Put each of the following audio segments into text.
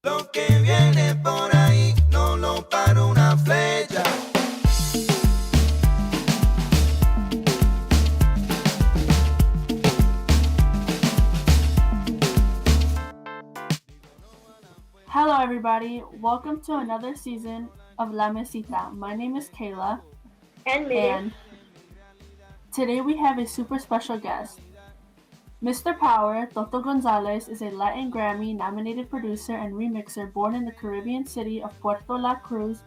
Lo que viene por ahí no lo para una flecha. Hello everybody, welcome to another season of La Mesita. My name is Kaelah. And today we have a super special guest. Mr.Pauer, Toto Gonzalez, is a Latin Grammy nominated producer and remixer born in the Caribbean city of Puerto La Cruz,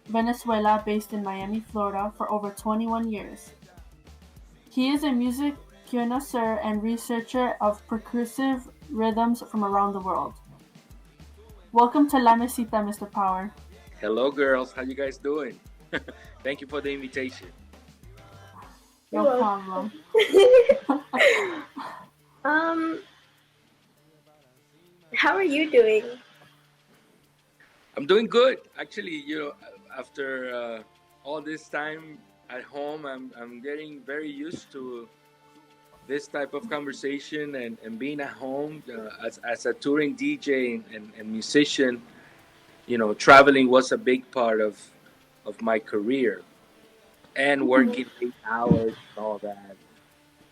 Venezuela, based in Miami, Florida for over 21 years. He is a music connoisseur and researcher of percussive rhythms from around the world. Welcome to La Mesita, Mr. Pauer. Hello, girls. How you guys doing? Thank you for the invitation. No problem. How are you doing? I'm doing good. Actually, after all this time at home, I'm getting very used to this type of conversation and being at home as a touring DJ and musician. Traveling was a big part of my career and working 8 hours and all that.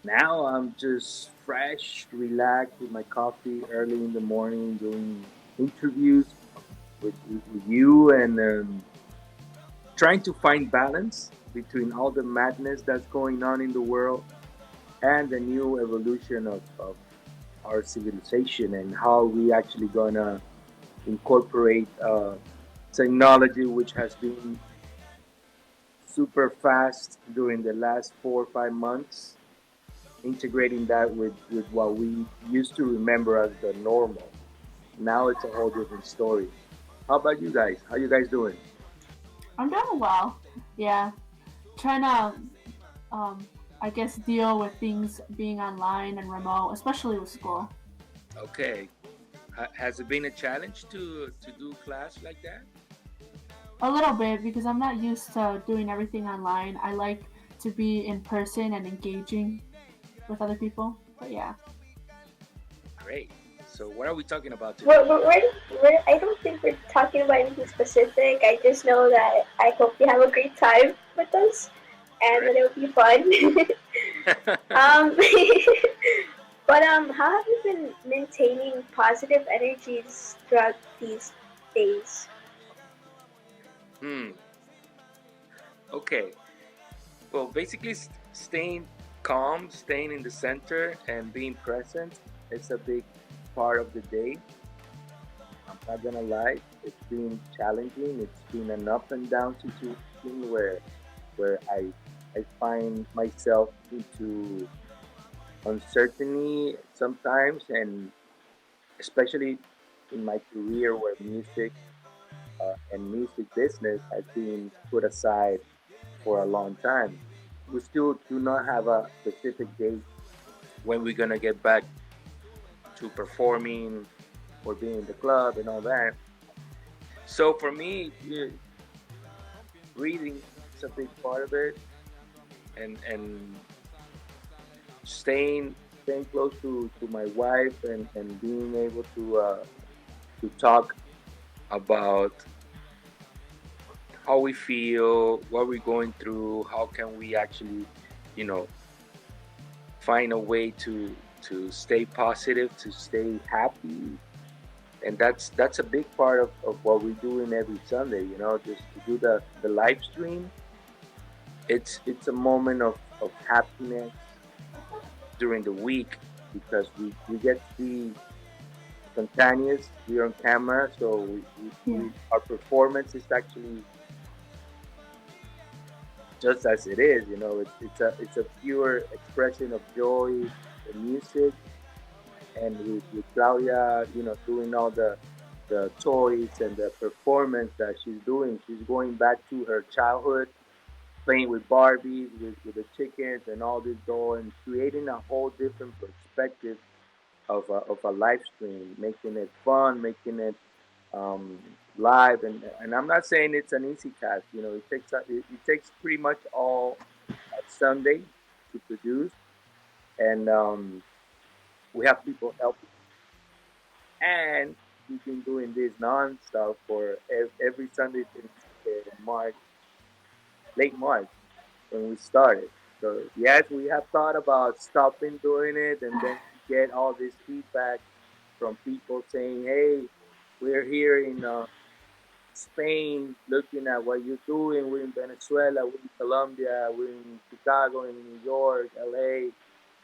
Now I'm just fresh, relaxed with my coffee early in the morning, doing interviews with you and trying to find balance between all the madness that's going on in the world and the new evolution of our civilization and how we actually gonna incorporate technology, which has been super fast during the last 4 or 5 months, integrating that with what we used to remember as the normal. Now it's a whole different story. How about you guys? How you guys doing? I'm doing well. Yeah. Trying to, I guess, deal with things being online and remote, especially with school. Okay. Has it been a challenge to do class like that? A little bit, because I'm not used to doing everything online. I like to be in person and engaging with other people. But yeah. Great. So what are we talking about today? I don't think we're talking about anything specific. I just know that I hope you have a great time with us and that it'll be fun. But how have you been maintaining positive energies throughout these days? Okay. Well, basically, staying calm, staying in the center, and being present is a big part of the day. I'm not gonna lie, it's been challenging. It's been an up and down situation where I find myself into uncertainty sometimes, and especially in my career where music and music business has been put aside for a long time. We still do not have a specific date when we're gonna get back to performing or being in the club and all that. So for me, breathing is a big part of it, and staying close to my wife and being able to talk about how we feel, what we're going through, how can we actually, you know, find a way to stay positive, to stay happy. And that's a big part of what we're doing every Sunday, just to do the live stream. It's a moment of happiness during the week because we get to be spontaneous. We're on camera, so our performance is actually just as it is. It's a pure expression of joy, the music, and with Claudia, doing all the toys and the performance that she's doing. She's going back to her childhood, playing with Barbies, with the chickens and all this doll, and creating a whole different perspective of a live stream, making it fun, making it um, live. And I'm not saying it's an easy task. It takes pretty much all Sunday to produce, and we have people helping. And we've been doing this nonstop for every Sunday since March, late March when we started. So yes, we have thought about stopping doing it, and then get all this feedback from people saying, "Hey, we're here in Spain, looking at what you're doing. We're in Venezuela, we're in Colombia, we're in Chicago, in New York, LA.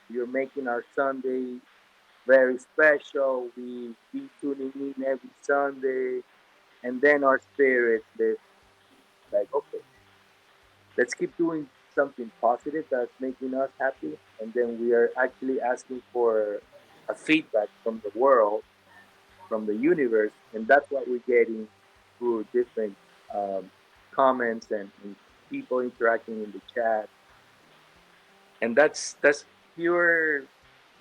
You're making our Sunday very special. We be tuning in every Sunday." And then our spirit is like, okay, let's keep doing something positive that's making us happy. And then we are actually asking for a feedback from the world, from the universe. And that's what we're getting through different um, comments and people interacting in the chat. And that's pure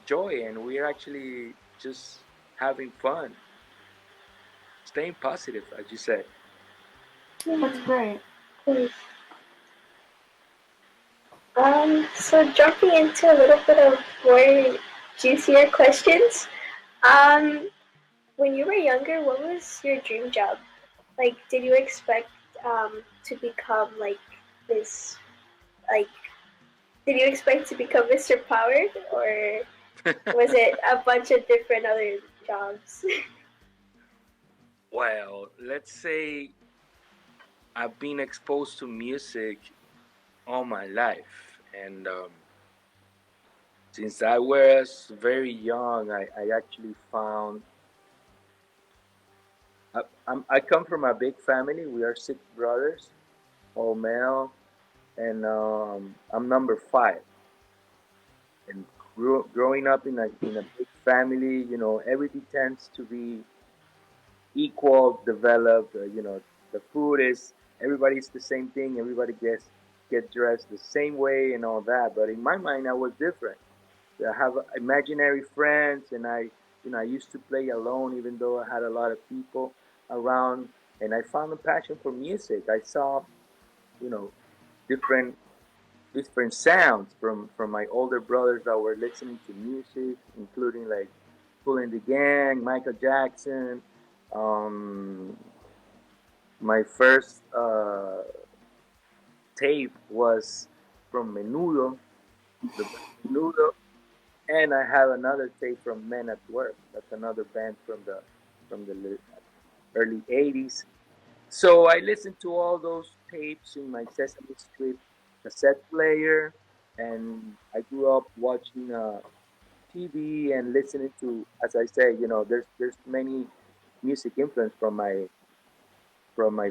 joy. And we're actually just having fun, staying positive, as you said. That's great. Cool. So jumping into a little bit of more juicier questions. Um, when you were younger, what was your dream job? Like, did you expect to become like this? Like, did you expect to become Mr.Pauer, or was it a bunch of different other jobs? Well, let's say I've been exposed to music all my life. And since I was very young, I actually found. I come from a big family. We are six brothers, all male, and I'm number five. And growing up in a big family, everything tends to be equal, developed. The food is everybody's the same thing. Everybody get dressed the same way and all that. But in my mind, I was different. I have imaginary friends, and I used to play alone, even though I had a lot of people around. And I found a passion for music. I saw, you know, different different sounds from my older brothers that were listening to music, including like Kool and the Gang, Michael Jackson. Um, my first tape was from Menudo, the band Menudo, and I have another tape from Men at Work. That's another band from the early '80s. So I listened to all those tapes in my Sesame Street cassette player, and I grew up watching TV and listening to, as I say, there's many music influence from my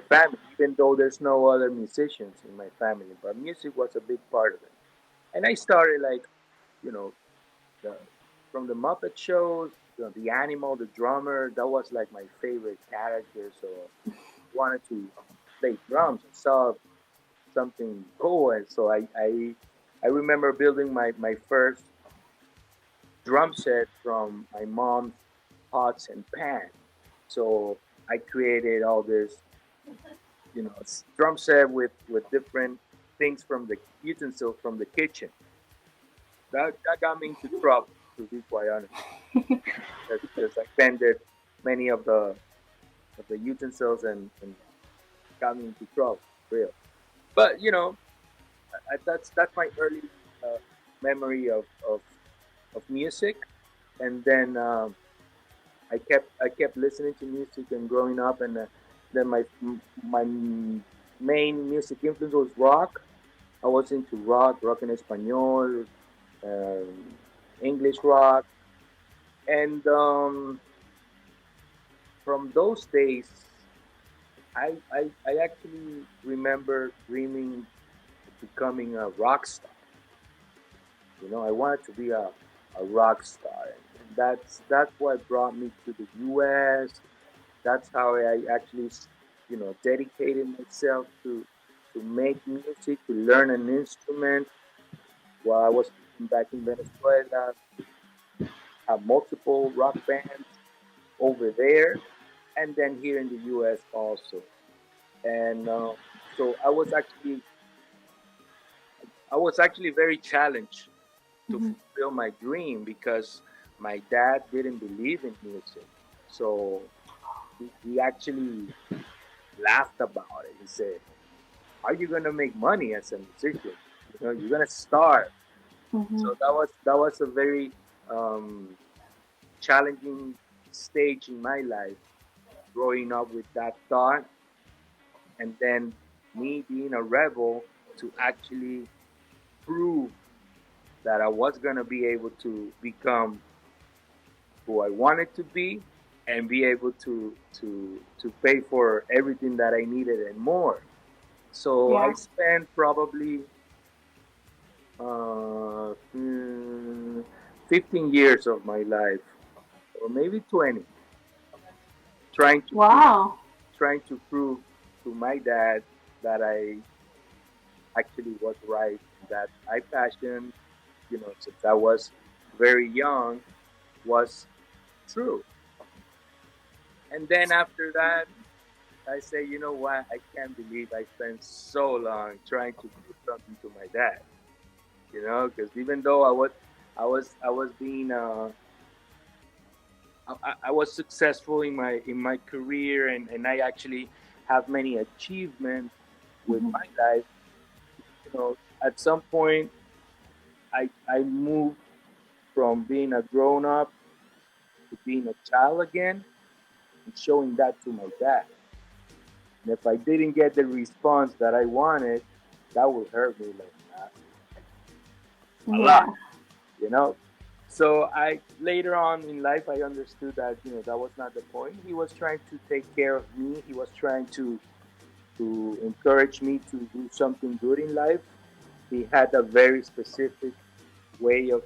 family, even though there's no other musicians in my family, but music was a big part of it. And I started like, you know, the from the Muppet shows, the animal, the drummer, that was like my favorite character. So I wanted to play drums. I saw something cool, and so I remember building my first drum set from my mom's pots and pans. So I created all this, drum set with different things from the utensils from the kitchen. That got me into trouble, to be quite honest, because I bended many of the utensils and got me into trouble, real. But that's my early uh, memory of music, and then I kept listening to music and growing up, and then my main music influence was rock. I was into rock en español, um, English rock, and from those days, I actually remember dreaming of becoming a rock star. I wanted to be a rock star, and that's what brought me to the U.S. That's how I actually, dedicated myself to make music, to learn an instrument. While I was back in Venezuela, have multiple rock bands over there, and then here in the U.S. also. And so I was actually very challenged to Hmm. fulfill my dream because my dad didn't believe in music. So he actually laughed about it. He said, "Are you gonna make money as a musician? You know, you're gonna start." Mm-hmm. So that was a very um, challenging stage in my life, growing up with that thought, and then me being a rebel to actually prove that I was gonna be able to become who I wanted to be and be able to pay for everything that I needed and more. So I Yeah. spent probably 15 years of my life, or maybe 20, trying to prove, Wow. trying to prove to my dad that I actually was right, that my passion, since I was very young, was true. And then after that, I say, you know what? I can't believe I spent so long trying to prove something to my dad. Because even though I was being, I was successful in my career, and I actually have many achievements with Mm-hmm. my life. At some point, I moved from being a grown up to being a child again, and showing that to my dad. And if I didn't get the response that I wanted, that would hurt me like a lot, Yeah. you know. So I later on in life I understood that that was not the point. He was trying to take care of me. He was trying to encourage me to do something good in life. He had a very specific way of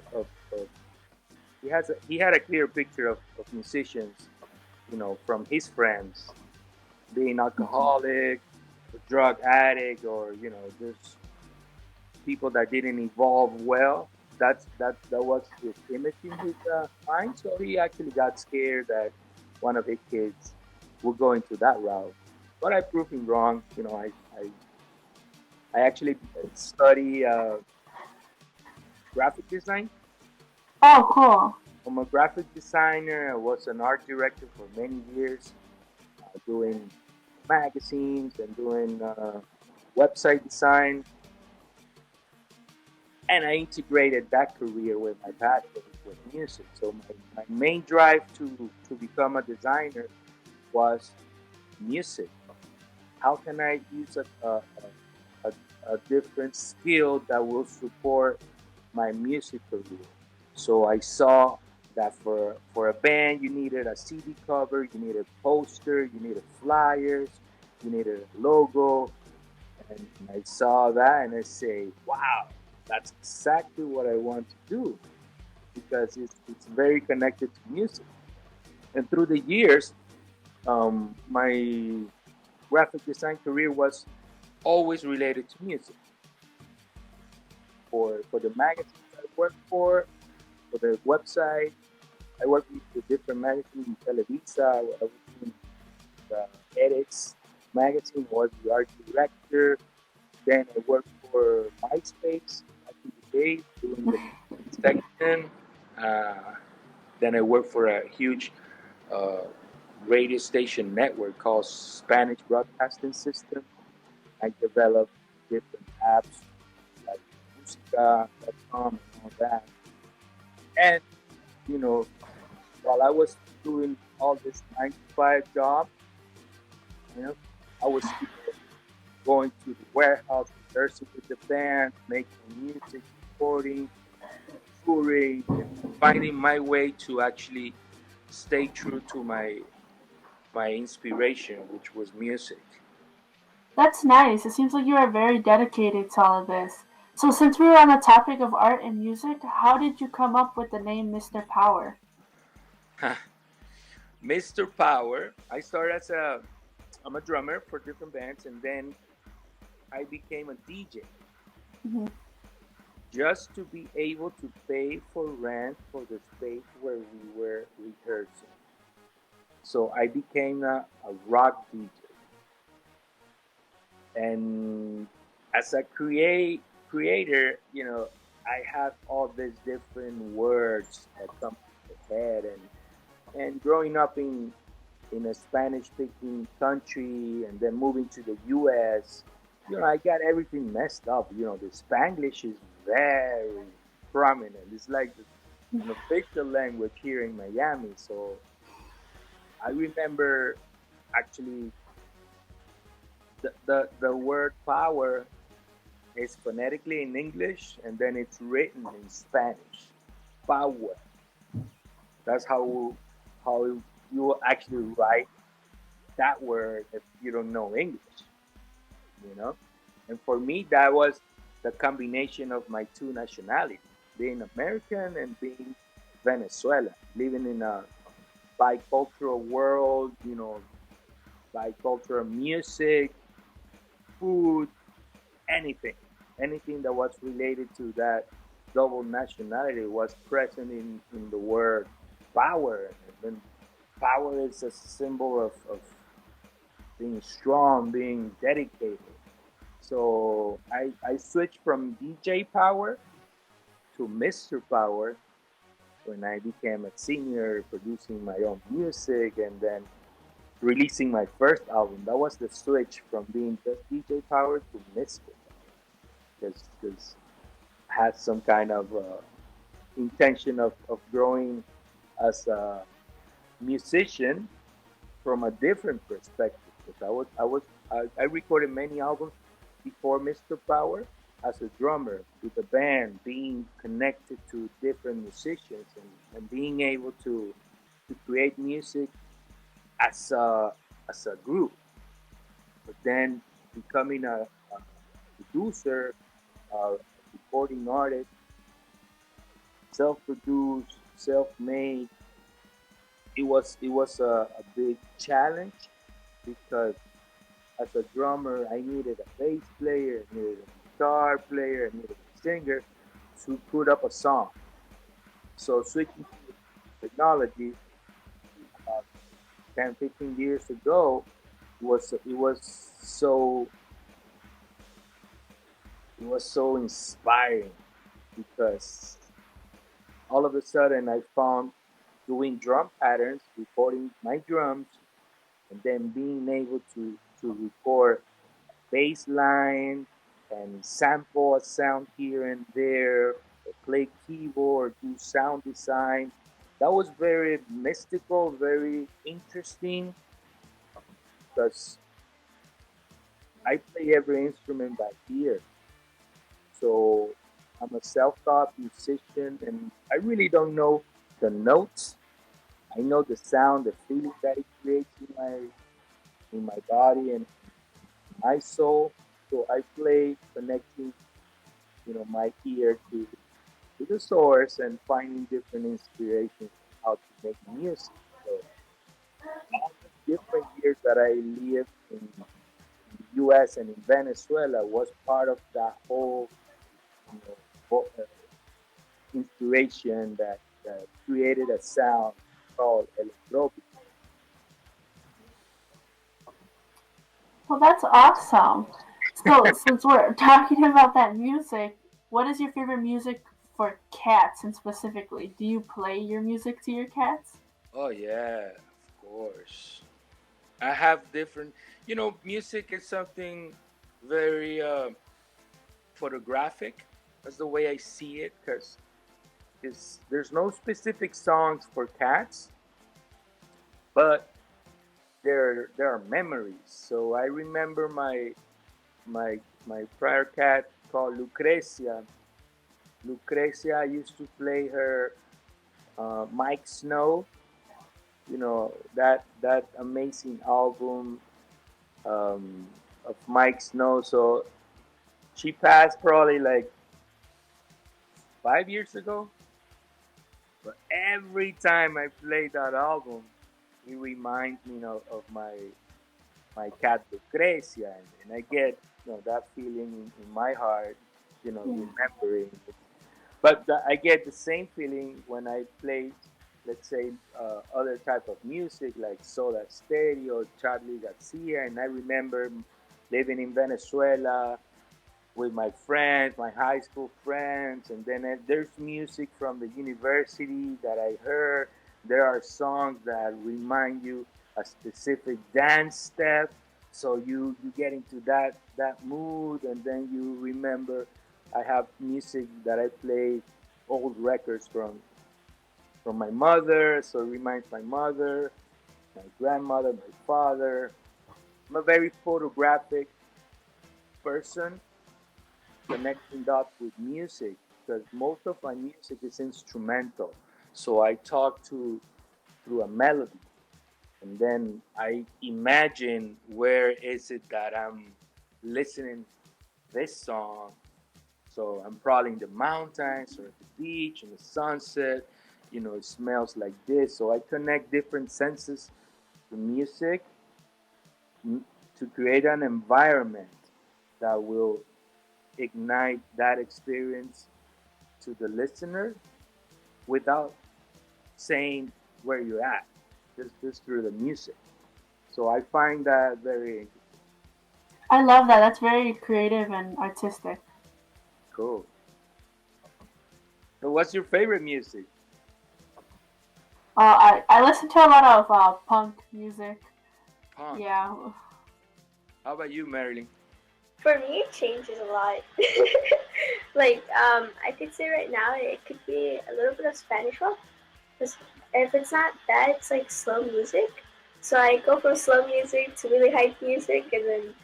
he had a clear picture of musicians, from his friends being alcoholic, drug addict, or just people that didn't evolve well. That was his image in his mind. So he actually got scared that one of his kids would go into that route. But I proved him wrong. I actually study graphic design. Oh, cool. I'm a graphic designer. I was an art director for many years, doing magazines and doing website design. And I integrated that career with my passion with music. So my main drive to become a designer was music. How can I use a, a different skill that will support my music career? So I saw that for a band, you needed a CD cover, you needed a poster, you needed flyers, you needed a logo. And I saw that and I say, wow, that's exactly what I want to do because it's very connected to music. And through the years, my graphic design career was always related to music. For the magazines I worked for the website, I worked with different magazines, Televisa, I was doing the edits magazine, I was the art director. Then I worked for MySpace back in the day doing the section. Uh, then I worked for a huge uh, radio station network called Spanish Broadcasting System. I developed different apps like Musica.com and all that. And, you know, while I was doing all this 9 to 5 job, you know, I was still going to the warehouse, rehearsing with the band, making music, recording, touring, and finding my way to actually stay true to my inspiration, which was music. That's nice. It seems like you are very dedicated to all of this. So, since we were on the topic of art and music, how did you come up with the name Mr.Pauer? Mr. Pauer. I started I'm a drummer for different bands, and then I became a DJ Hmm. just to be able to pay for rent for the space where we were rehearsing. So I became a rock DJ. And as a creator, I have all these different words that come to the head, and growing up in a Spanish-speaking country and then moving to the U.S., I got everything messed up. The Spanglish is very prominent. It's like an official language here in Miami. So I remember actually the word power is phonetically in English and then it's written in Spanish. Power. That's how you actually write that word if you don't know English, you know? And for me, that was the combination of my two nationalities, being American and being Venezuela, living in a bicultural world, bicultural music, food, anything. Anything that was related to that double nationality was present in the word power. And power is a symbol of being strong, being dedicated. So I switched from DJ Power to Mr. Pauer when I became a senior, producing my own music and then releasing my first album. That was the switch from being just DJ Power to Mr. Because had some kind of intention of growing as a musician from a different perspective. Because I recorded many albums before Mr. Pauer as a drummer with a band, being connected to different musicians and being able to create music as a group. But then becoming a producer, a recording artist, self-produced, self-made, it was a big challenge because as a drummer, I needed a bass player, I needed a guitar player, I needed a singer to put up a song. So switching to technology about 10, 15 years ago so it was so inspiring because all of a sudden I found doing drum patterns, recording my drums, and then being able to record bass line and sample a sound here and there, or play keyboard, do sound design. That was very mystical, very interesting because I play every instrument by ear. So I'm a self-taught musician and I really don't know the notes. I know the sound, the feeling that it creates in my body and my soul. So I play connecting, my ear to the source and finding different inspirations how to make music. So all the different years that I lived in the U.S. and in Venezuela was part of that whole, you know, inspiration that created a sound called Electrópico. Well, that's awesome. So, since we're talking about that music, what is your favorite music for cats and specifically? Do you play your music to your cats? Oh yeah, of course. I have different. Music is something very photographic. That's the way I see it, because there's no specific songs for cats, but there are memories. So I remember my my prior cat called Lucrecia. Lucrecia, I used to play her Mike Snow. That amazing album of Mike Snow. So she passed probably like 5 years ago. But every time I play that album, it reminds me of my cat Lucrecia, and I get that feeling in my heart, Yeah. remembering. But I get the same feeling when I play, let's say, other type of music like Soda Stereo, Charlie Garcia, and I remember living in Venezuela with my friends, my high school friends, and then there's music from the university that I heard. There are songs that remind you a specific dance step, so you get into that mood, and then you remember. I have music that I play, old records from my mother, so it reminds my mother, my grandmother, my father. I'm a very photographic person, connecting dots with music because most of my music is instrumental. So I talk to through a melody, and then I imagine where is it that I'm listening this song. So I'm probably in the mountains or at the beach in the sunset. It smells like this. So I connect different senses to music, to create an environment that will ignite that experience to the listener without saying where you're at, just through the music. So I find that very I love that. That's very creative and artistic. cool. So what's your favorite music? I listen to a lot of punk music. Punk. Yeah. How about you, Marilyn? For me, it changes a lot. Like, I could say right now it could be a little bit of Spanish rock. Because if it's not that, it's like slow music. So I go from slow music to really hype music, and then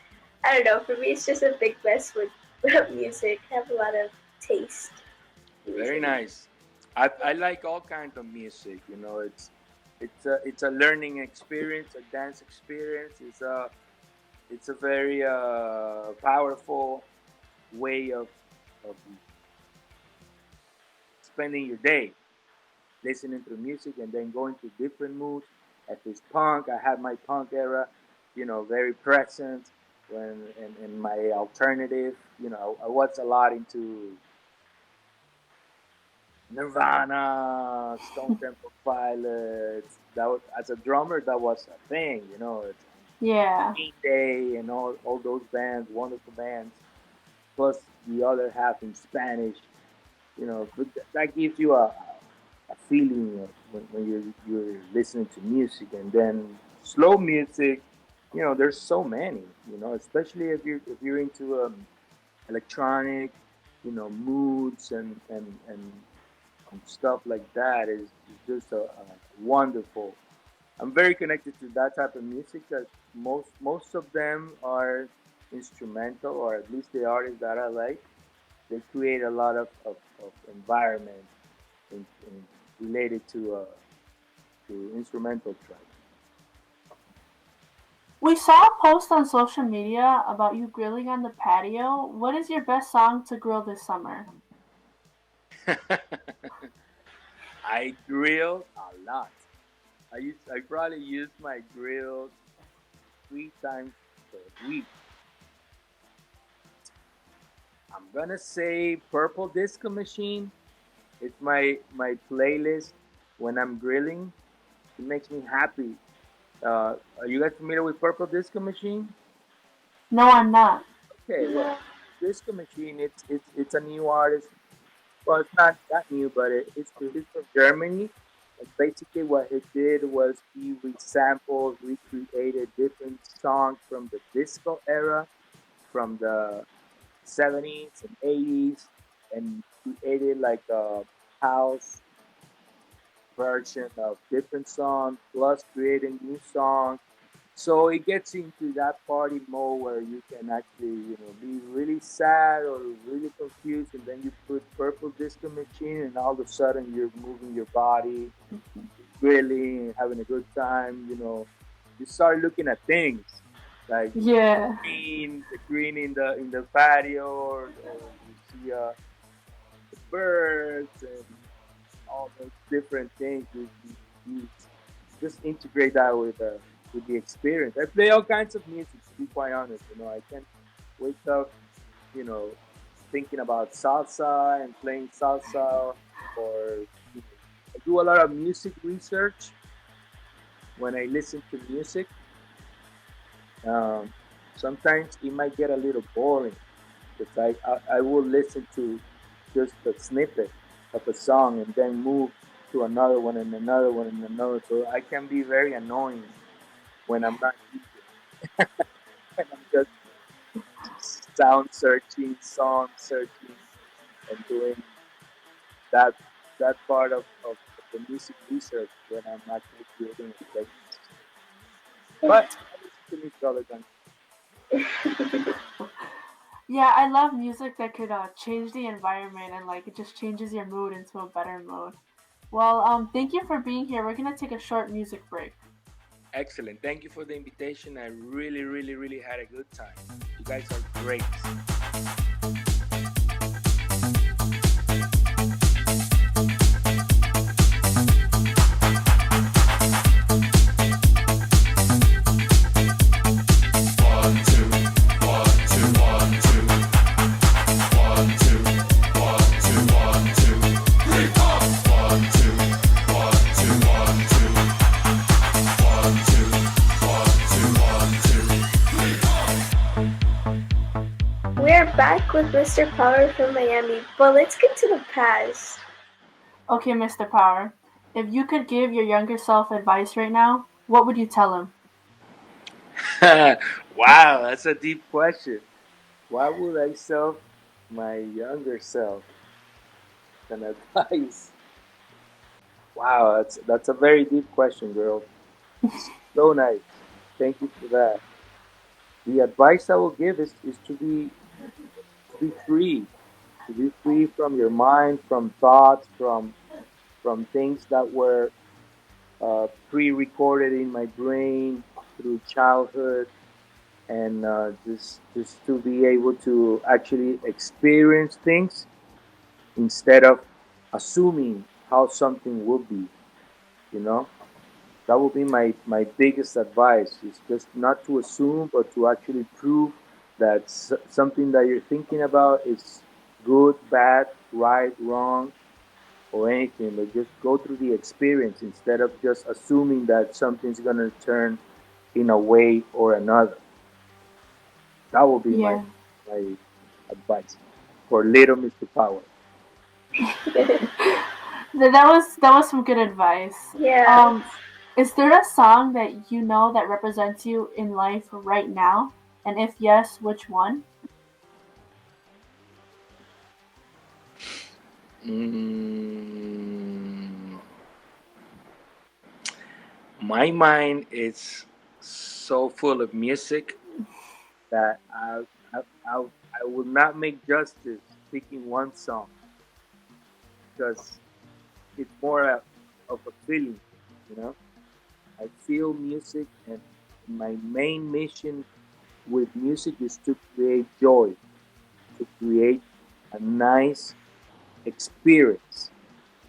I don't know. For me, it's just a big mess with music. I have a lot of taste. In Very music. nice. I like all kinds of music. It's a learning experience, a dance experience. It's a very powerful way of spending your day, listening to music and then going to different moods. If it's punk, I have my punk era, very present. When in my alternative, I was a lot into Nirvana, Stone Temple Pilots. That was, as a drummer, that was a thing. It's Yeah. Green Day and all those bands, wonderful bands. Plus the other half in Spanish. But that gives you a feeling of when you're listening to music, and then slow music. There's so many. Especially if you're into electronic, moods and stuff like that is just a wonderful. I'm very connected to that type of music because most of them are instrumental, or at least the artists that I like. They create a lot of environment related to instrumental tracks. We saw a post on social media about you grilling on the patio. What is your best song to grill this summer? I grill a lot. I probably use my grill 3 times per week. I'm gonna say Purple Disco Machine. It's my playlist when I'm grilling. It makes me happy. Are you guys familiar with Purple Disco Machine? No, I'm not. Okay, well, Yeah. Disco Machine. It's a new artist. Well, it's not that new, but he's from Germany. And basically, what he did was he resampled, recreated different songs from the disco era, from the 70s and 80s, and created like a house version of different songs, plus creating new songs. So it gets into that party mode where you can actually, be really sad or really confused, and then you put Purple Disco Machine, and all of a sudden you're moving your body, grilling, having a good time. You start looking at things like Yeah. the green in the patio, or you see the birds and all those different things. You just integrate that with the experience. I play all kinds of music, to be quite honest. I can wake up, you know, thinking about salsa and playing salsa, or I do a lot of music research when I listen to music. Um, Sometimes it might get a little boring because I will listen to just a snippet of a song and then move to another one and another one and another. So I can be very annoying when I'm not DJ, when I'm just sound searching, song searching, and doing that part of the music research when I'm actually creating a playlist. But I listen to music all the time. Yeah, I love music that could change the environment and like it just changes your mood into a better mood. Well, thank you for being here. We're gonna take a short music break. Excellent. Thank you for the invitation. I really, really, really had a good time. You guys are great. We're back with Mr. Pauer from Miami, but let's get to the past. Okay, Mr. Power, if you could give your younger self advice right now, what would you tell him? Wow, that's a deep question. Why would I self my younger self an advice? Wow, that's a very deep question, girl. So nice. Thank you for that. The advice I will give is to be free, to be free from your mind, from thoughts, from things that were pre-recorded in my brain through childhood, and just to be able to actually experience things instead of assuming how something will be. You know, that would be my biggest advice: is just not to assume, but to actually prove that something that you're thinking about is good, bad, right, wrong, or anything, but just go through the experience instead of just assuming that something's gonna turn in a way or another. That will be Yeah. my advice for little Mr. Power. That was some good advice. Yeah. Is there a song that you know that represents you in life right now? And if yes, which one? Mm, my mind is so full of music that I, I, I will not make justice picking one song because it's more of a feeling, you know. I feel music, and my main mission with music is to create joy, to create a nice experience.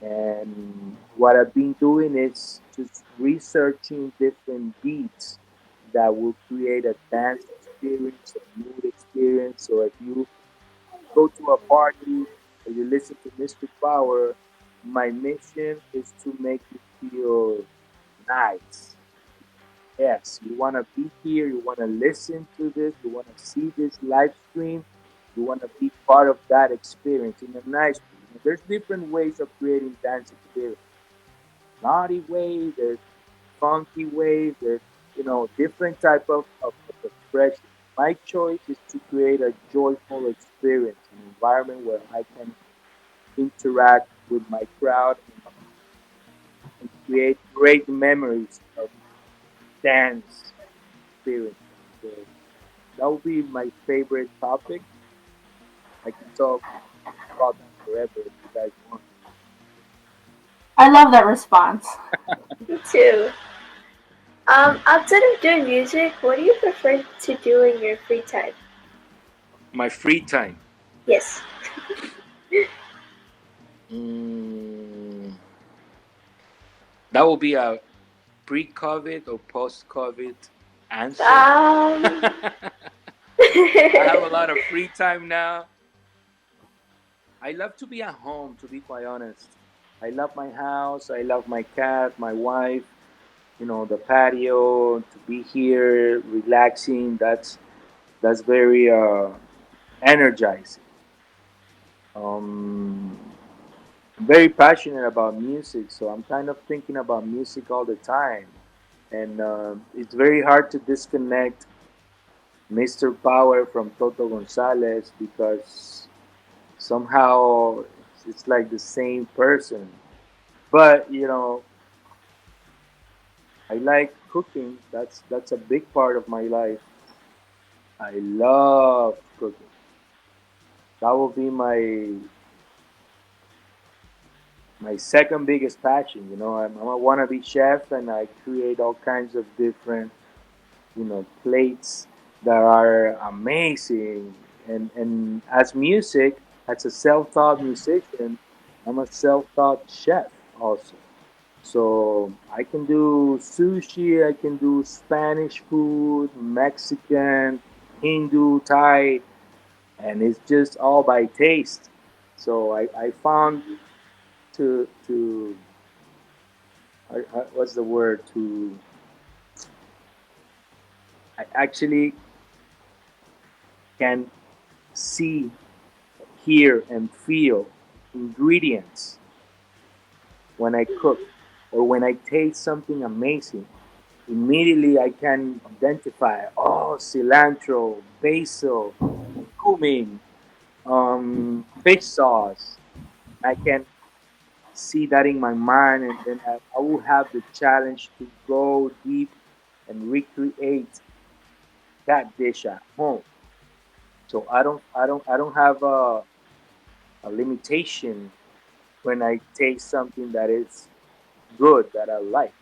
And what I've been doing is just researching different beats that will create a dance experience, a mood experience. So if you go to a party or you listen to Mr. Power, my mission is to make you feel nice. Yes, you want to be here, you want to listen to this, you want to see this live stream, you want to be part of that experience in a nice way. There's different ways of creating dance experience. Naughty way, there's funky way, there's different type of expression. My choice is to create a joyful experience, an environment where I can interact with my crowd and create great memories of dance experience. So that would be my favorite topic. I can talk about that forever if you guys want. I love that response. Me too. Outside of doing music, what do you prefer to do in your free time? My free time. Yes. Mm, that will be a pre-COVID or post-COVID answer. I have a lot of free time now. I love to be at home, to be quite honest. I love my house. I love my cat, my wife. The patio. To be here, relaxing. That's very energizing. Um, I'm very passionate about music, so I'm kind of thinking about music all the time. and it's very hard to disconnect Mr. Pauer from Toto Gonzalez because somehow it's like the same person. But I like cooking. That's a big part of my life. I love cooking. That will be my second biggest passion. I'm a wannabe chef, and I create all kinds of different plates that are amazing. And as music, as a self-taught musician, I'm a self-taught chef also. So I can do sushi, I can do Spanish food, Mexican, Hindu, Thai, and it's just all by taste. So I found to what's the word, to I actually can see, hear, and feel ingredients when I cook or when I taste something amazing. Immediately I can identify, oh, cilantro, basil, cumin, fish sauce. I can see that in my mind, and then I will have the challenge to go deep and recreate that dish at home. So I don't have a limitation when I taste something that is good, that I like.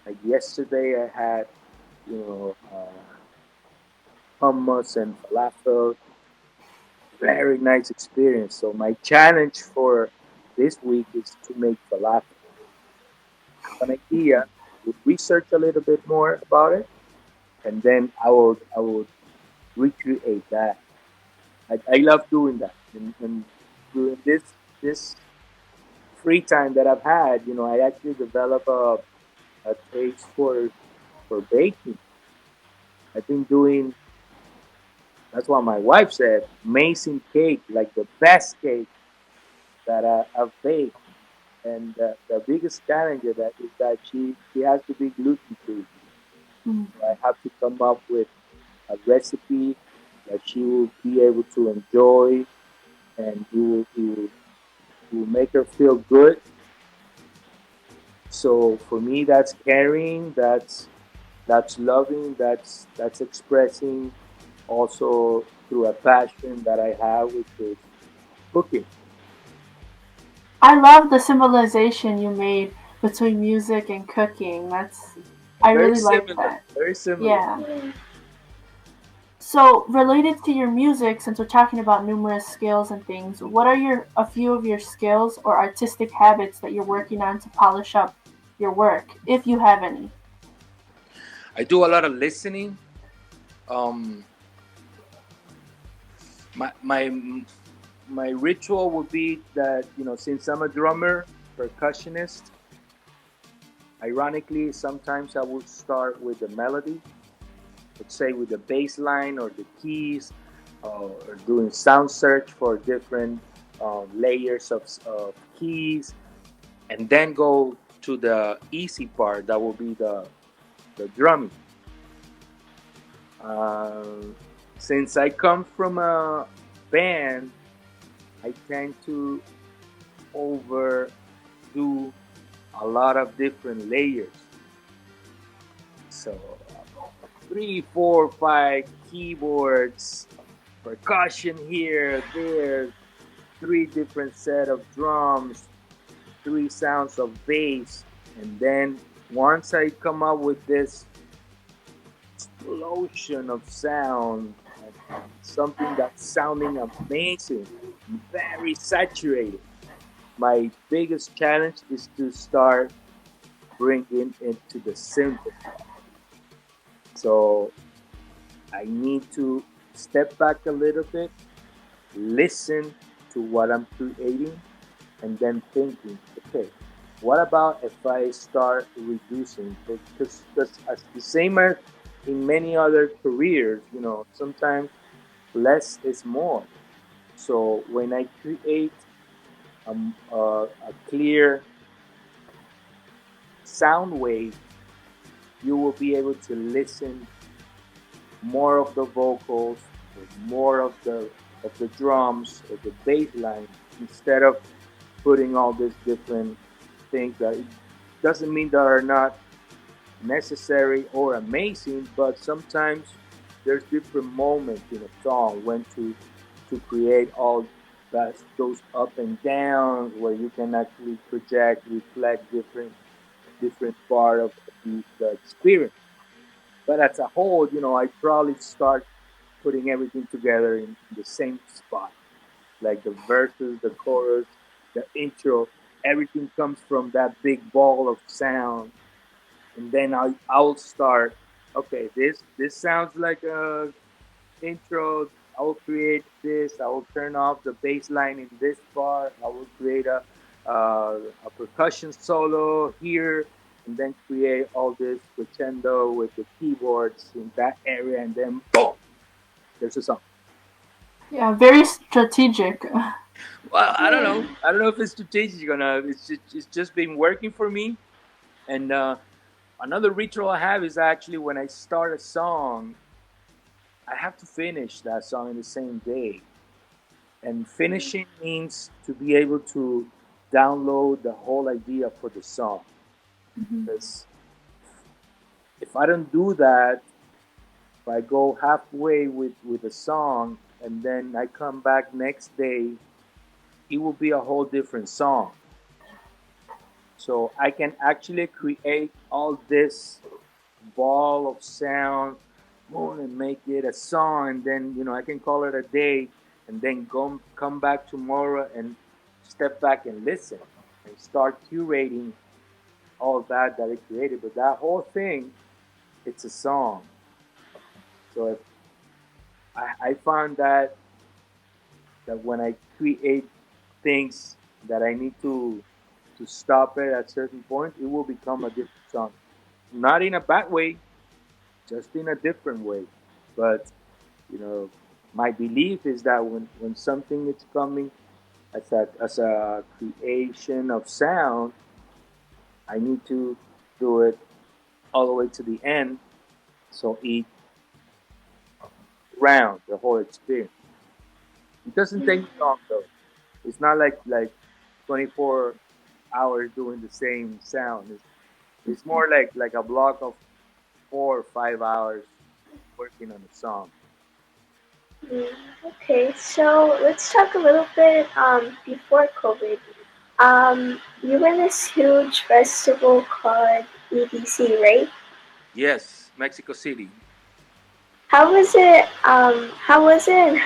Like yesterday, I had hummus and falafel. Very nice experience. So my challenge for this week is to make falafel. Have an idea, would research a little bit more about it, and then I will recreate that. I love doing that, and during this free time that I've had, I actually develop a taste for baking. I've been doing. That's what my wife said. Amazing cake, like the best cake that I've baked. And the biggest challenge of that is that she has to be gluten free. Mm. So I have to come up with a recipe that she will be able to enjoy, and it will make her feel good. So for me, that's caring, that's loving, that's expressing also through a passion that I have, which is cooking. I love the symbolization you made between music and cooking. I Very really like similar. that. Very similar. Yeah. So, related to your music, since we're talking about numerous skills and things, what are a few of your skills or artistic habits that you're working on to polish up your work, if you have any? I do a lot of listening. Um, my ritual would be that since I'm a drummer, percussionist, ironically, sometimes I would start with the melody, let's say with the bass line or the keys, or doing sound search for different layers of keys, and then go to the easy part. That will be the drumming. Uh, since I come from a band, I tend to overdo a lot of different layers. So three, four, five keyboards, percussion here, there, three different set of drums, three sounds of bass, and then once I come up with this explosion of sound, and something that's sounding amazing, very saturated. My biggest challenge is to start bringing into the simple. So I need to step back a little bit, listen to what I'm creating, and then thinking, okay, what about if I start reducing? Because as the same as in many other careers, sometimes less is more. So when I create a clear sound wave, you will be able to listen more of the vocals, or more of the drums or the bass line instead of putting all these different things that it doesn't mean that are not necessary or amazing, but sometimes there's different moments in a song when to create all that those up and downs where you can actually project, reflect different part of the experience. But as a whole, I probably start putting everything together in the same spot, like the verses, the chorus, the intro. Everything comes from that big ball of sound, and then I'll start. Okay, this sounds like a intro. I will create this. I will turn off the bass line in this part. I will create a percussion solo here, and then create all this crescendo with the keyboards in that area, and then boom, there's a song. Yeah, very strategic. Well, I don't know. I don't know if it's strategic or not. It's just been working for me. And another ritual I have is actually when I start a song, I have to finish that song in the same day. And finishing means to be able to download the whole idea for the song. Because if I don't do that, if I go halfway with a song and then I come back next day, it will be a whole different song. So I can actually create all this ball of sound and make it a song, and then I can call it a day, and then go come back tomorrow and step back and listen and start curating all that I created. But that whole thing, it's a song. So if I found that when I create things that I need to stop it at certain point, it will become a different song. Not in a bad way, just in a different way. But you know, my belief is that when something is coming as a creation of sound, I need to do it all the way to the end, so it round the whole experience. It doesn't take me long though. It's not like 24 hours doing the same sound. It's more like a block of 4 or 5 hours working on a song. Mm, okay, so let's talk a little bit before COVID. You were in this huge festival called EDC, right? Yes, Mexico City. How was it? How was it, and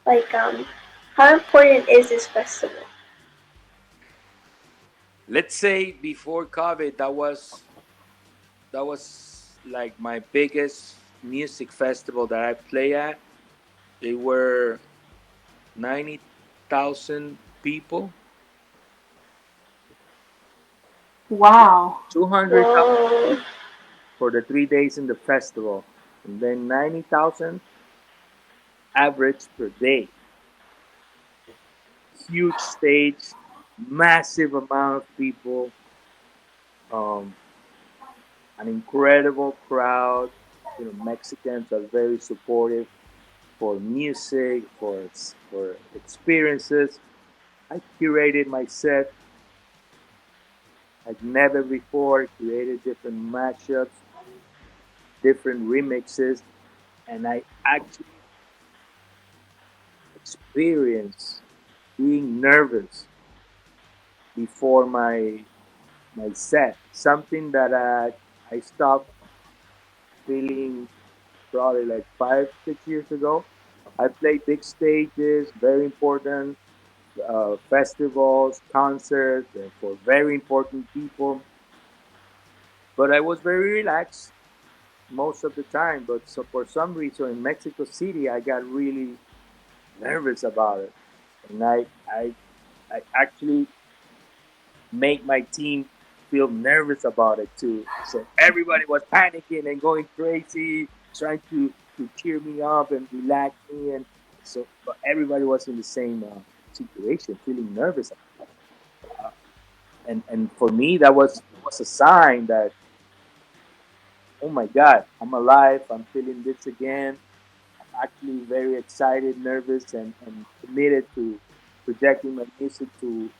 like how important is this festival? Let's say before COVID, that was like my biggest music festival that I play at. They were 90,000 people, Wow. 200,000 Whoa. for the 3 days in the festival, and then 90,000 average per day. Huge stage, massive amount of people, um, an incredible crowd. Mexicans are very supportive for music, for experiences. I curated my set like never before. Created different matchups, different remixes, and I actually experienced being nervous before my set. Something that I stopped feeling probably like 5 6 years ago. I played big stages, very important festivals, concerts, for very important people. But I was very relaxed most of the time. But so for some reason in Mexico City, I got really nervous about it, and I actually make my team feel nervous about it too. So everybody was panicking and going crazy, trying to cheer me up and relax me, and so but everybody was in the same situation, feeling nervous. And for me, that was a sign that oh my God, I'm alive. I'm feeling this again. I'm actually very excited, nervous, and committed to projecting my music to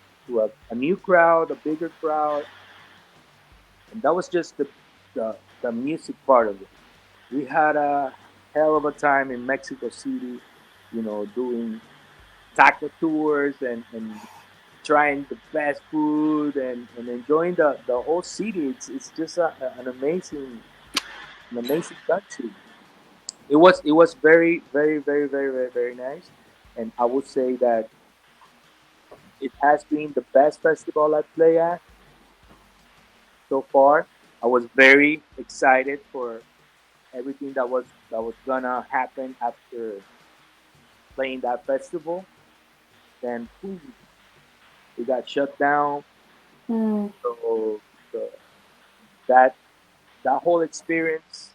a new crowd, a bigger crowd. And that was just the music part of it. We had a hell of a time in Mexico City, doing taco tours and trying the best food and enjoying the whole city. It's just an amazing country. It was very very very very very very nice, and I would say that it has been the best festival I play at so far. I was very excited for everything that was gonna happen after playing that festival. Then boom, it got shut down. Mm. So the, that that whole experience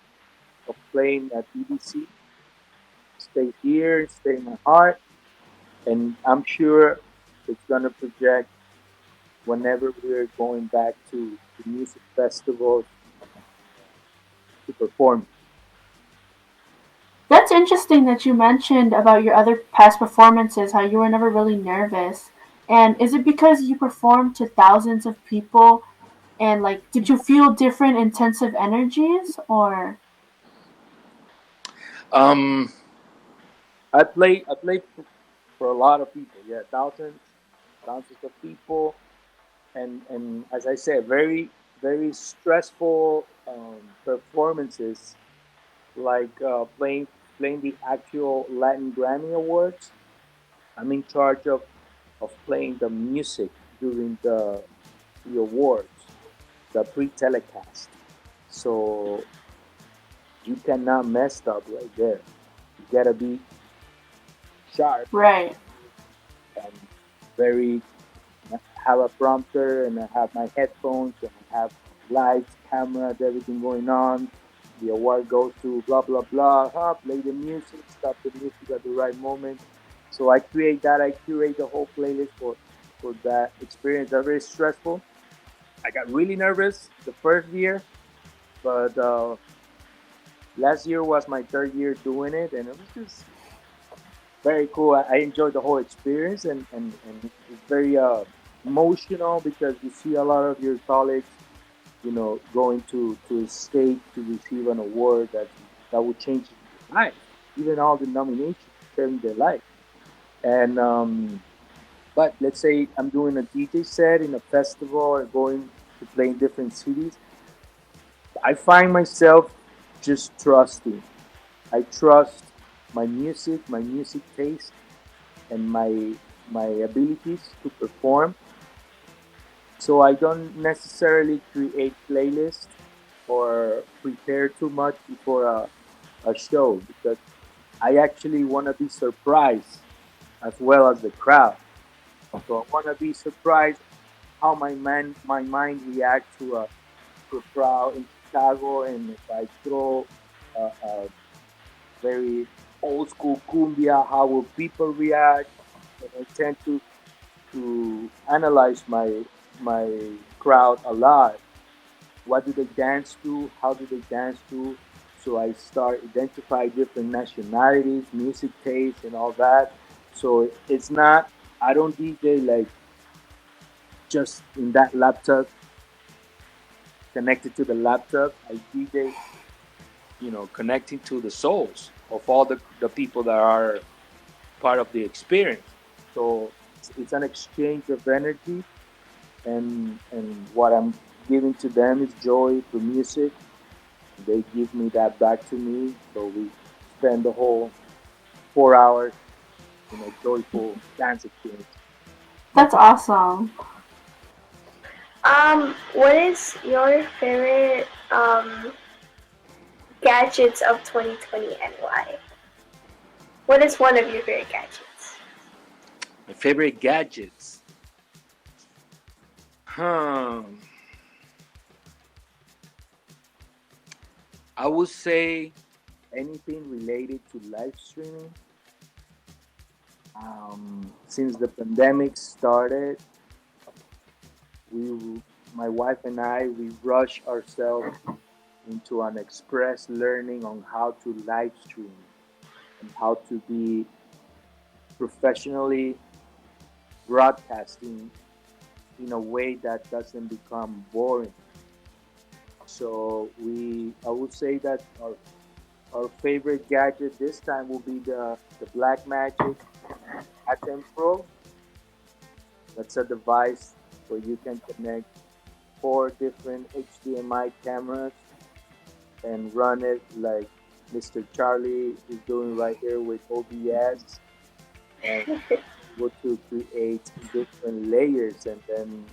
of playing at EDC stay here, stay in my heart, and I'm sure it's gonna project whenever we're going back to music festivals to perform. That's interesting that you mentioned about your other past performances, how you were never really nervous. And is it because you performed to thousands of people and like did you feel different intensive energies or Um, I played for a lot of people. Yeah, thousands of people, and as I said, very very stressful performances like playing the actual Latin Grammy Awards. I'm in charge of playing the music during the awards, the pre-telecast. So you cannot mess up right there. You gotta be sharp right? and very have a prompter, and I have my headphones, and I have lights, cameras, everything going on. The award goes to blah blah blah. Play the music, stop the music at the right moment. So I create that. I curate the whole playlist for that experience. That's very stressful. I got really nervous the first year, but last year was my third year doing it, and it was just very cool. I enjoyed the whole experience, and it's very emotional because you see a lot of your colleagues, going to a state to receive an award that will change their life. Even all the nominations change their life. And but let's say I'm doing a DJ set in a festival or going to play in different cities. I find myself just trusting. I trust my music taste, and my abilities to perform. So I don't necessarily create playlists or prepare too much before a show because I actually want to be surprised as well as the crowd. So I want to be surprised how my mind reacts to a crowd in Chicago, and if I throw a very old school cumbia, how will people react? And I tend to analyze my crowd a lot. What do they dance to? How do they dance to? So I start identify different nationalities, music tastes, and all that. So it's not I don't DJ like just in that laptop connected to the laptop. I DJ, connecting to the souls of all the people that are part of the experience. So it's an exchange of energy, and what I'm giving to them is joy through music. They give me that back to me. So we spend the whole 4 hours in a joyful dance experience. That's awesome. What is your favorite gadgets of 2020 and why? What is one of your favorite gadgets? My favorite gadgets. Huh. I would say Anything related to live streaming. Since the pandemic started, we, my wife and I, we rush ourselves into an express learning on how to live stream and how to be professionally broadcasting in a way that doesn't become boring. So I would say that our favorite gadget this time will be the Black Magic Atem Pro. That's a device where you can connect four different HDMI cameras and run it like Mr. Charlie is doing right here with OBS, and able to create different layers. And then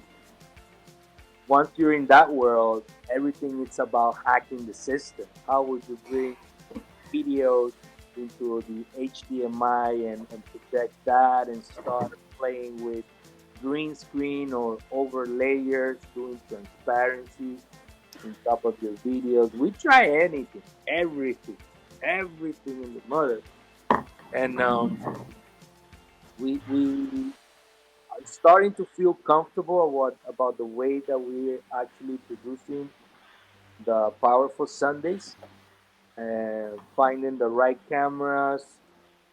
once you're in that world, everything is about hacking the system. How would you bring videos into the HDMI and project that and start playing with green screen or over layers, doing transparency on top of your videos? We try anything, everything in the mother. And we are starting to feel comfortable about the way that we're actually producing the Powerful Sundays and finding the right cameras,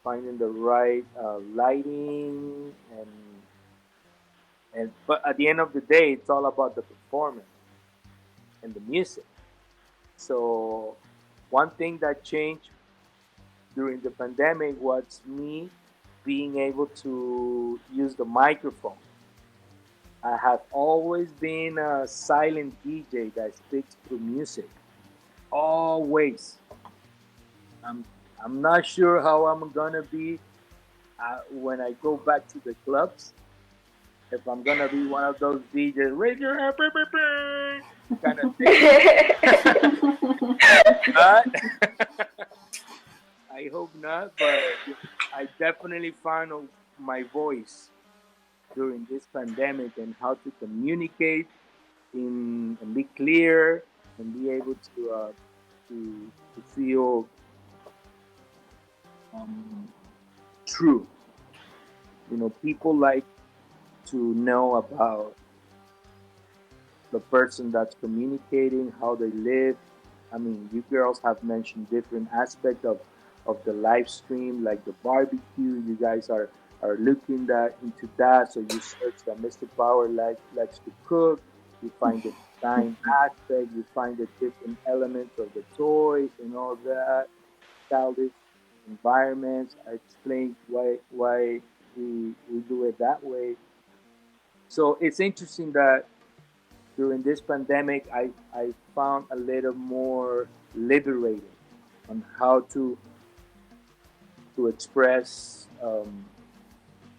finding the right lighting, and but at the end of the day, it's all about the performance and the music. So one thing that changed during the pandemic was me being able to use the microphone. I have always been a silent DJ that speaks through music. Always. I'm I'm not sure how I'm gonna be when I go back to the clubs. If I'm gonna be one of those DJs, raise your hand, kind of thing. Not. I hope not, but I definitely found my voice during this pandemic and how to communicate and be clear and be able to feel um, true. People like to know about the person that's communicating, how they live. I mean, you girls have mentioned different aspects of the live stream, like the barbecue. You guys are looking into that. So you search that Mr. Pauer likes to cook. You find the design aspect. You find the different elements of the toys and all that. Childish environments. I explained why we do it that way. So it's interesting that during this pandemic, I found a little more liberating on how to express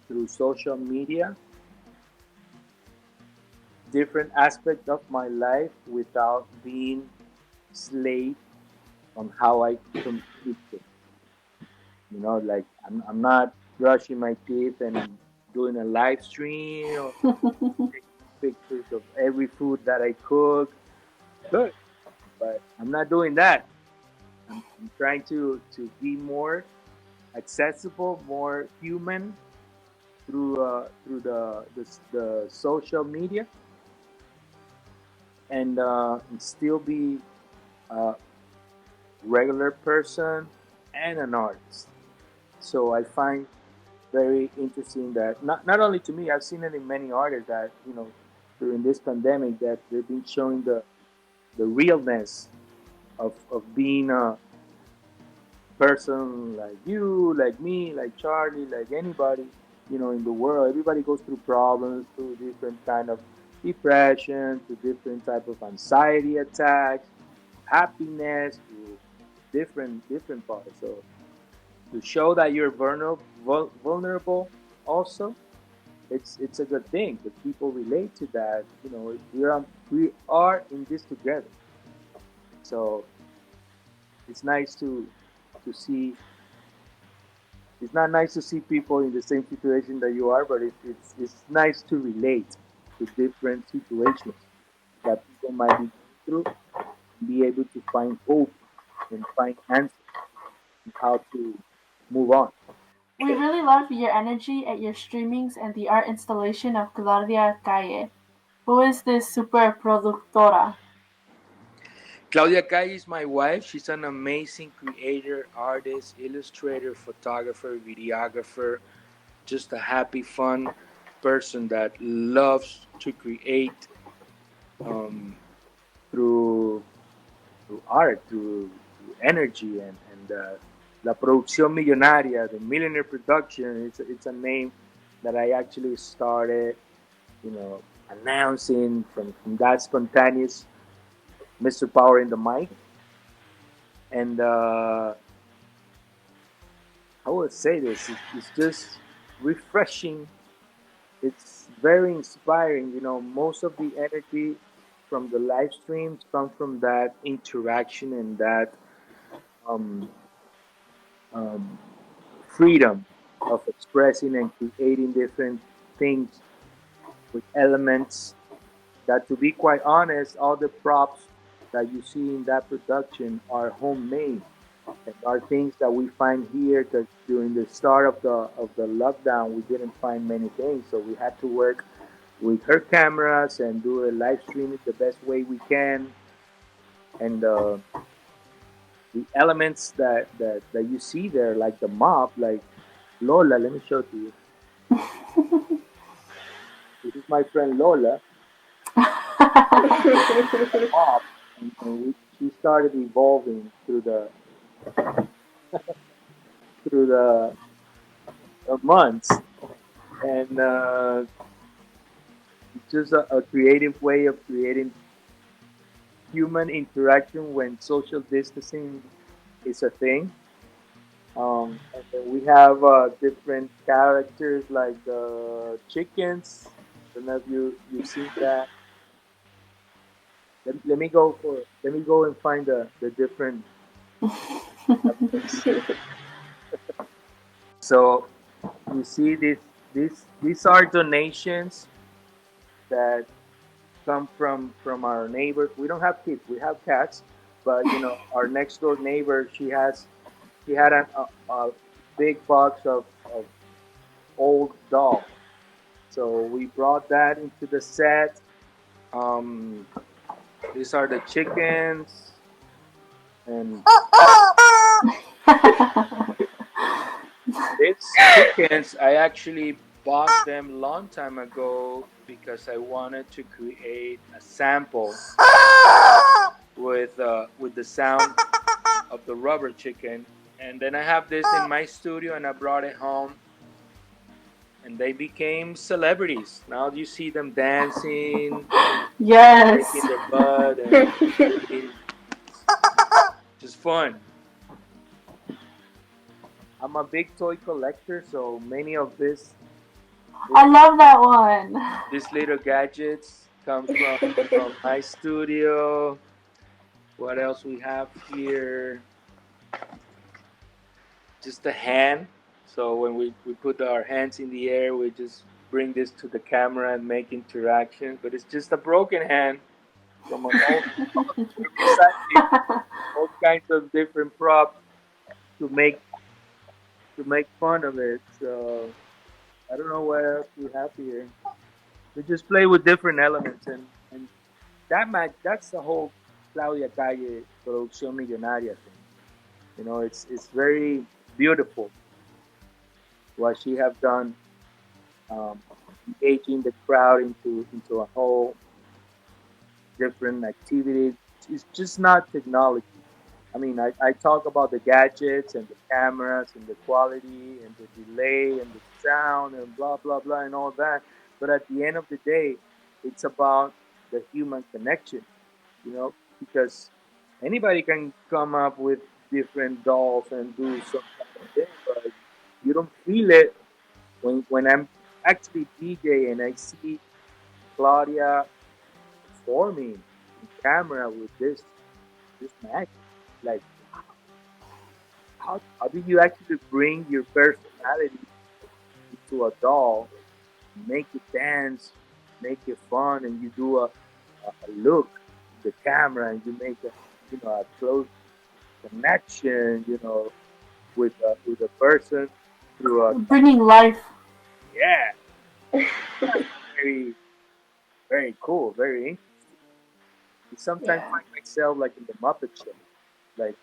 through social media different aspects of my life without being slave on how I communicate. Like I'm not brushing my teeth and doing a live stream or taking pictures of every food that I cook. Good, but I'm not doing that. I'm trying to be more accessible, more human through the social media, and still be a regular person and an artist. So I find very interesting that not only to me, I've seen it in many artists that during this pandemic that they've been showing the realness of being a person like you, like me, like Charlie, like anybody, in the world. Everybody goes through problems, through different kind of depression, to different type of anxiety attacks, happiness, to different parts. So to show that you're vulnerable, also, it's a good thing because people relate to that. We are in this together. So it's nice to see. It's not nice to see people in the same situation that you are, but it's nice to relate to different situations that people might be going through, and be able to find hope and find answers on how to move on. We really love your energy at your streamings and the art installation of Claudia Calle, who is this super productora. Claudia Calle is my wife. She's an amazing creator, artist, illustrator, photographer, videographer, just a happy, fun person that loves to create um, through art, through energy, and La Producción Millonaria, the Millionaire Production. It's a name that I actually started, announcing from that spontaneous Mr.Pauer in the mic, and I would say this: it's just refreshing. It's very inspiring. Most of the energy from the live streams come from that interaction and that um, um, freedom of expressing and creating different things with elements that, to be quite honest, all the props that you see in that production are homemade and are things that we find here, because during the start of the lockdown we didn't find many things, so we had to work with her cameras and do a live stream the best way we can. And the elements that you see there, like the mop, like Lola, let me show to you. This is my friend Lola. Mop, and she started evolving through the months, and it's just a creative way of creating human interaction when social distancing is a thing. And then we have different characters like chickens. I don't know if you've seen that. Let me go and find the different. So you see these are donations that come from our neighbors. We don't have kids, we have cats, but our next door neighbor, she had a big box of old dolls. So we brought that into the set. Um, these are the chickens, and these chickens, I actually bought them long time ago because I wanted to create a sample with the sound of the rubber chicken. And then I have this in my studio, and I brought it home, and they became celebrities. Now you see them dancing, Yes. shaking their butt, and it's just fun. I'm a big toy collector, so many of I love that one. these little gadgets come from my studio. What else we have here? Just a hand. So when we put our hands in the air, we just bring this to the camera and make interactions. But it's just a broken hand from an old all kinds of different props to make fun of it. So I don't know what else we have here. We just play with different elements, and that's the whole Claudia Calle Producción Millonaria thing. It's very beautiful what she have done, um, engaging the crowd into a whole different activity. It's just not technology. I mean, I talk about the gadgets and the cameras and the quality and the delay and the sound and blah blah blah and all that, but at the end of the day, it's about the human connection. Because anybody can come up with different dolls and do some kind of thing, but you don't feel it when I'm actually DJ and I see Claudia performing in camera with this magic. Like, how do you actually bring your personality into a doll, make it dance, make it fun, and you do a look the camera, and you make a close connection, with a person through a Bringing life. yeah, very very cool, very interesting. I sometimes Yeah. find myself like in the Muppet Show, like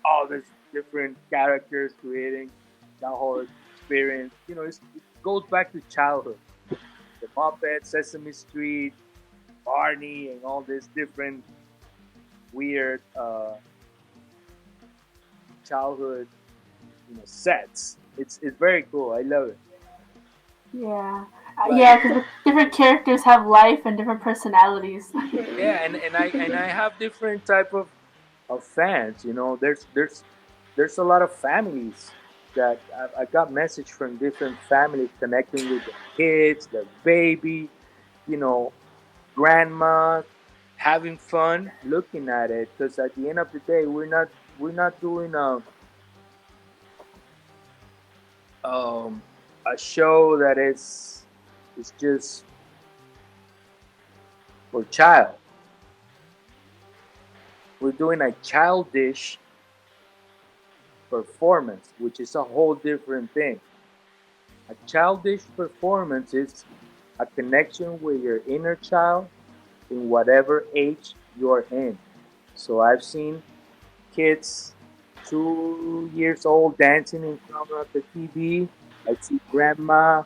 all these different characters creating that whole experience. It goes back to childhood. The Muppets, Sesame Street, Barney, and all these different weird childhood sets. It's very cool. I love it. Yeah. Right. Yeah, because different characters have life and different personalities. Yeah, and I have different type of fans. There's a lot of families that I got message from different families connecting with their kids, their baby, you know, grandma, having fun looking at it. Because at the end of the day, we're not doing a show that is just for child. We're doing a childish performance, which is a whole different thing. A childish performance is a connection with your inner child in whatever age you're in. So I've seen kids 2 years old dancing in front of the TV. I see grandma,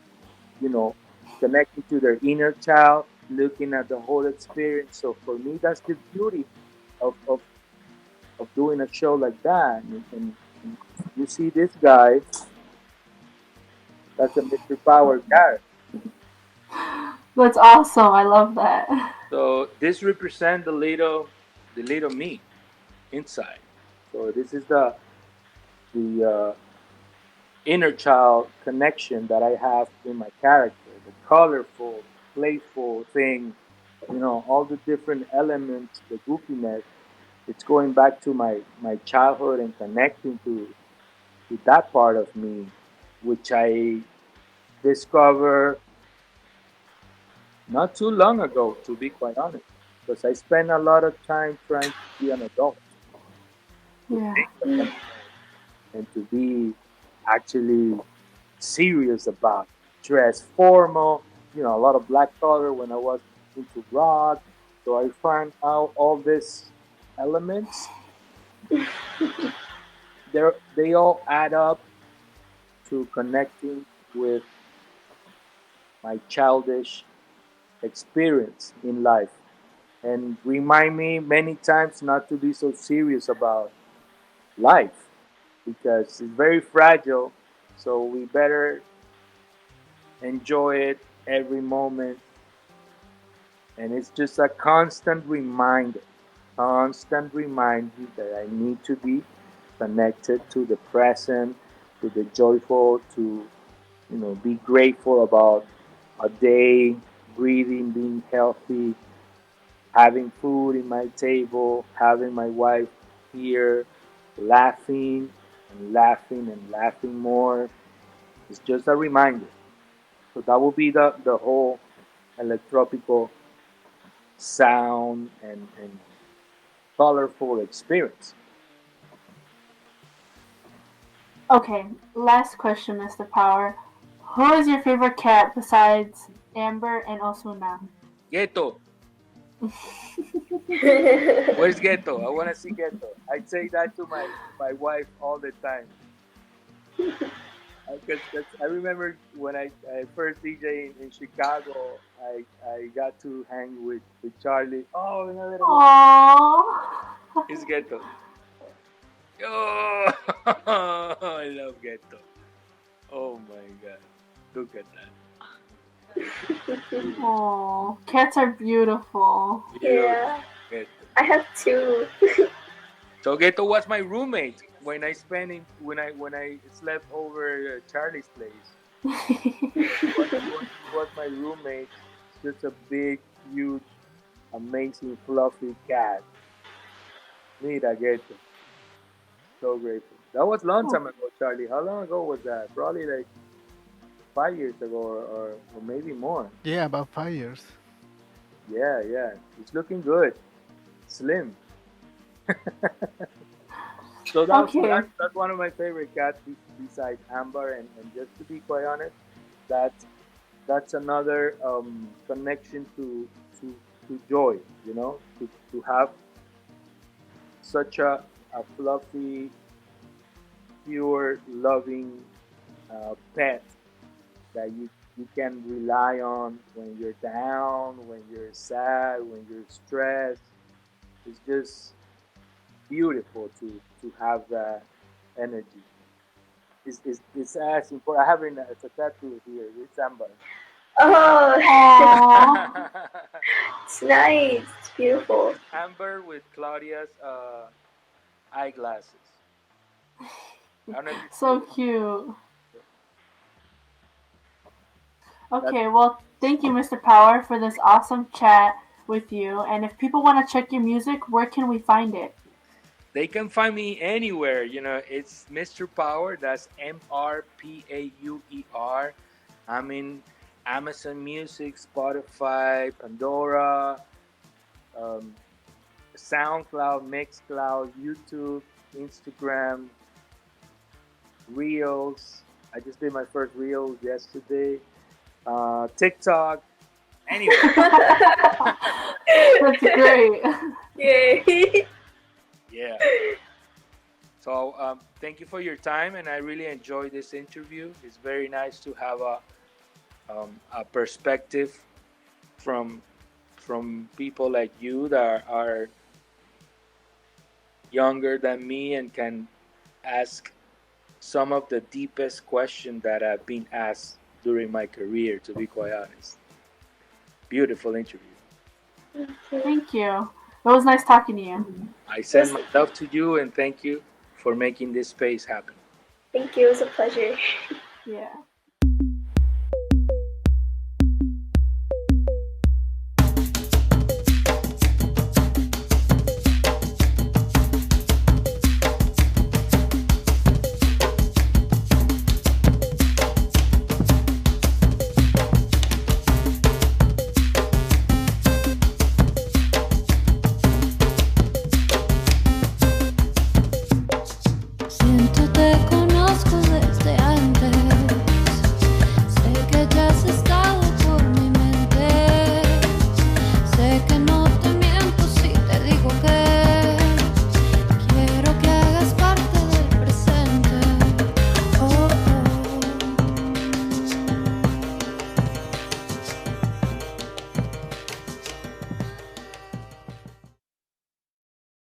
you know, connecting to their inner child, looking at the whole experience. So for me, that's the beauty of doing a show like that. And you see this guy, that's a Mr.Pauer character. That's awesome. I love that. So this represents the little me inside. So this is the inner child connection that I have in my character, the colorful, playful thing, all the different elements, the goofiness. It's going back to my childhood and connecting to that part of me, which I discovered not too long ago, to be quite honest, because I spent a lot of time trying to be an adult, to Yeah. think like an adult, and to be actually serious about it. Dress formal, a lot of black color when I was into rock. So I found out all these elements. They all add up to connecting with my childish experience in life and remind me many times not to be so serious about life because it's very fragile. So we better enjoy it every moment. And it's just a constant reminder that I need to be connected to the present, to the joyful, to be grateful about a day, breathing, being healthy, having food in my table, having my wife here, laughing and laughing and laughing more. It's just a reminder. So that will be the whole electropical sound and colorful experience. Okay, last question, Mr. Power. Who is your favorite cat besides Amber and Osuna? Ghetto. Where's Ghetto? I want to see Ghetto. I say that to my wife all the time. Because I remember when I first DJ in Chicago, I got to hang with Charlie. Oh, no, let go. Aww. It's Ghetto. Oh, I love Ghetto. Oh my God. Look at that. Aww. Cats are beautiful. Yeah. Ghetto. I have two. So Ghetto was my roommate when I slept over Charlie's place. He was my roommate. Just a big, huge, amazing, fluffy cat. Mira Ghetto. So grateful. That was long time ago, Charlie. How long ago was that? Probably like 5 years ago or maybe more. Yeah, about 5 years. Yeah, yeah. It's looking good. Slim. So that's, Okay. that's one of my favorite cats besides Amber, and just to be quite honest, that's that's another connection to joy, to have such a fluffy, pure, loving pet that you can rely on when you're down, when you're sad, when you're stressed. It's just beautiful to have that energy. It's as important. I have it as a tattoo here. It's amber. Oh, Aww. it's nice. It's beautiful. Amber with Claudia's eyeglasses. I don't know if you So cute. Okay, well, thank you, Mr. Pauer, for this awesome chat with you. And if people want to check your music, where can we find it? They can find me anywhere. It's Mr. Pauer. That's MrPauer. I'm in Amazon Music, Spotify, Pandora, um, SoundCloud, Mixcloud, YouTube, Instagram, Reels. I just did my first Reels yesterday. TikTok. Anyway. That's great. Yay. Yeah. So thank you for your time, and I really enjoyed this interview. It's very nice to have a perspective from people like you that are younger than me and can ask some of the deepest questions that have been asked during my career, to be quite honest. Beautiful interview. Thank you. It was nice talking to you. I send my love to you and thank you for making this space happen. Thank you. It was a pleasure. Yeah.